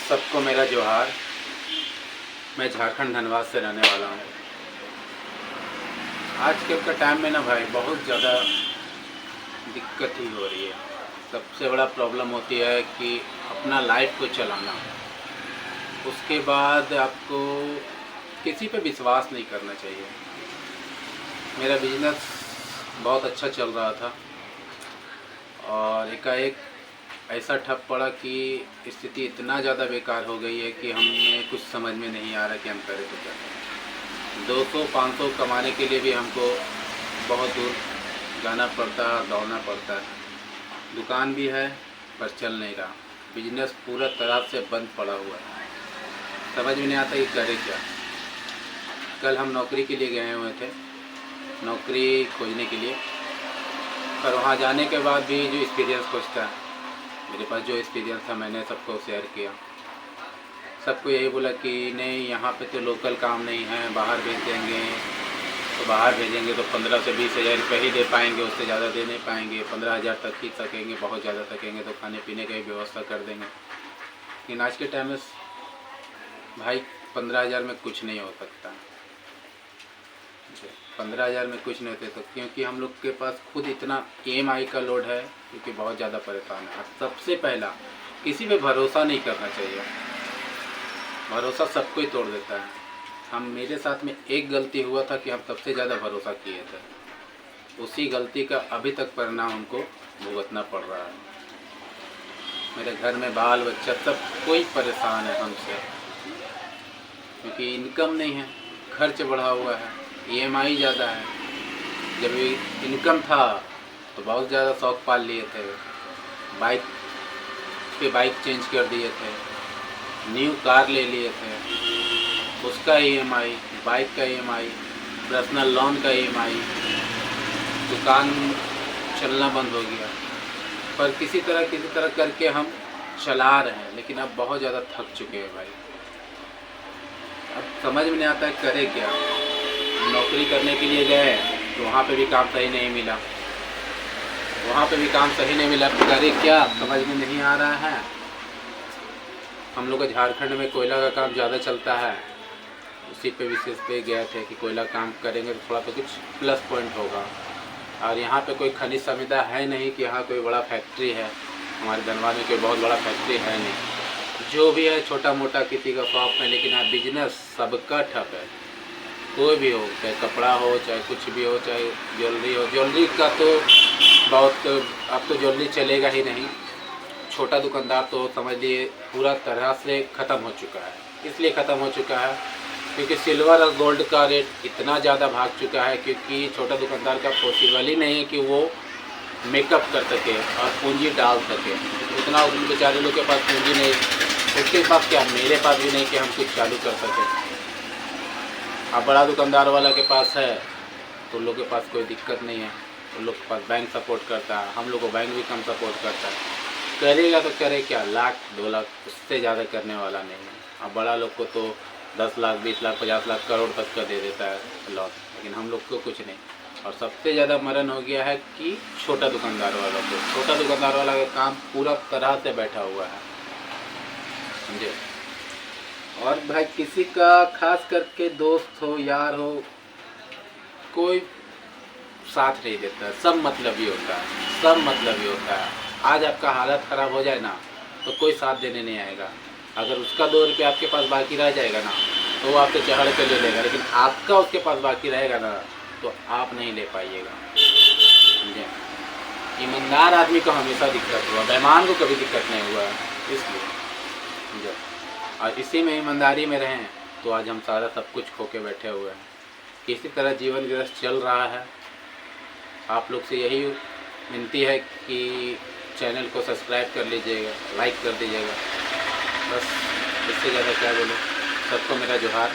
सबको मेरा जोहार। मैं झारखंड धनबाद से रहने वाला हूँ। आजकल का टाइम में ना भाई बहुत ज़्यादा दिक्कत ही हो रही है। सबसे बड़ा प्रॉब्लम होती है कि अपना लाइफ को चलाना, उसके बाद आपको किसी पे विश्वास नहीं करना चाहिए। मेरा बिजनेस बहुत अच्छा चल रहा था और एकाएक ऐसा ठप पड़ा कि स्थिति इतना ज़्यादा बेकार हो गई है कि हमें कुछ समझ में नहीं आ रहा कि हम करें तो क्या करें। 200-500 कमाने के लिए भी हमको बहुत दूर जाना पड़ता है, दौड़ना पड़ता है। दुकान भी है पर चल नहीं रहा, बिजनेस पूरा तरह से बंद पड़ा हुआ है। समझ में नहीं आता कि करें क्या। कल हम नौकरी के लिए गए हुए थे, नौकरी खोजने के लिए, पर वहाँ जाने के बाद भी जो एक्सपीरियंस खोजता है, मेरे पास जो एक्सपीरियंस था मैंने सबको शेयर किया। सबको यही बोला कि नहीं, यहाँ पे तो लोकल काम नहीं है, बाहर भेज देंगे। तो बाहर भेजेंगे तो 15 से 20 हज़ार रुपये ही दे पाएंगे, उससे ज़्यादा दे नहीं पाएंगे। 15,000 तक ही सकेंगे, बहुत ज़्यादा सकेंगे तो खाने पीने की व्यवस्था कर देंगे। लेकिन आज के टाइम में भाई 15,000 में कुछ नहीं हो सकता। 15,000 में कुछ नहीं होते तो, क्योंकि हम लोग के पास खुद इतना EMI का लोड है, क्योंकि बहुत ज़्यादा परेशान है। सबसे पहला, किसी पे भरोसा नहीं करना चाहिए। भरोसा सबको ही तोड़ देता है। मेरे साथ में एक गलती हुआ था कि हम सबसे ज़्यादा भरोसा किए थे, उसी गलती का अभी तक परिणाम हमको भुगतना पड़ रहा है। मेरे घर में बाल बच्चा सब कोई परेशान है हमसे, क्योंकि इनकम नहीं है, खर्च बढ़ा हुआ है, EMI ज़्यादा है। जब इनकम था तो बहुत ज़्यादा शौक पाल लिए थे, बाइक चेंज कर दिए थे, न्यू कार ले लिए थे, उसका EMI, बाइक का EMI, पर्सनल लोन का EMI, दुकान चलना बंद हो गया। पर किसी तरह करके हम चला रहे हैं, लेकिन अब बहुत ज़्यादा थक चुके हैं भाई। अब समझ में नहीं आता है करे क्या। नौकरी करने के लिए गए तो वहाँ पे भी काम सही नहीं मिला, करे क्या समझ में नहीं आ रहा है। हम लोग झारखंड में कोयला का काम ज़्यादा चलता है, उसी पे विशेष पे गए थे कि कोयला काम करेंगे तो थोड़ा तो कुछ प्लस पॉइंट होगा। और यहाँ पे कोई खनिज संविदा है नहीं कि यहाँ कोई बड़ा फैक्ट्री है। हमारे धनबाद में कोई बहुत बड़ा फैक्ट्री है नहीं, जो भी है छोटा मोटा किसी का शॉप में। लेकिन यहाँ बिजनेस सबका ठप है, कोई भी हो, चाहे कपड़ा हो, चाहे कुछ भी हो, चाहे ज्वेलरी हो। ज्वेलरी का तो बहुत, अब तो ज्वेलरी चलेगा ही नहीं। छोटा दुकानदार तो समझ लिए पूरा तरह से ख़त्म हो चुका है। इसलिए ख़त्म हो चुका है क्योंकि सिल्वर और गोल्ड का रेट इतना ज़्यादा भाग चुका है, क्योंकि छोटा दुकानदार का पॉसिबल ही नहीं है कि वो मेकअप कर सके और पूंजी डाल सके। उतना उन बेचारे लोग के पास पूंजी नहीं, उसके पास क्या, मेरे पास भी नहीं कि हम कुछ चालू कर सकें। अब बड़ा दुकानदार वाला के पास है तो उन लोग के पास कोई दिक्कत नहीं है, उन लोग के पास बैंक सपोर्ट करता है। हम लोग को बैंक भी कम सपोर्ट करता है। करेगा तो करे क्या, 1 लाख 2 लाख, उससे ज़्यादा करने वाला नहीं है। अब बड़ा लोग को तो 10 लाख 20 लाख 50 लाख करोड़ तक का दे देता है लॉस, लेकिन हम लोग को कुछ नहीं। और सबसे ज़्यादा मरण हो गया है कि छोटा दुकानदार वाला को, छोटा दुकानदार वाला का काम पूरा तरह से बैठा हुआ है, समझे। और भाई किसी का खास करके दोस्त हो, यार हो, कोई साथ नहीं देता, सब मतलबी होता है। आज आपका हालत ख़राब हो जाए ना तो कोई साथ देने नहीं आएगा। अगर उसका 2 रुपये आपके पास बाकी रह जाएगा ना तो वो आपसे चढ़ के ले लेगा, लेकिन आपका उसके पास बाकी रहेगा ना तो आप नहीं ले पाइएगा, समझे। ईमानदार आदमी को हमेशा दिक्कत हुआ, बेईमान को कभी दिक्कत नहीं हुआ, इसलिए समझे। और इसी में ईमानदारी में रहें तो आज हम सारा सब कुछ खो के बैठे हुए हैं। किसी तरह जीवन व्यवस्था चल रहा है। आप लोग से यही विनती है कि चैनल को सब्सक्राइब कर लीजिएगा, लाइक कर दीजिएगा, बस इससे ज़्यादा क्या बोलूँ। सबको मेरा जोहार।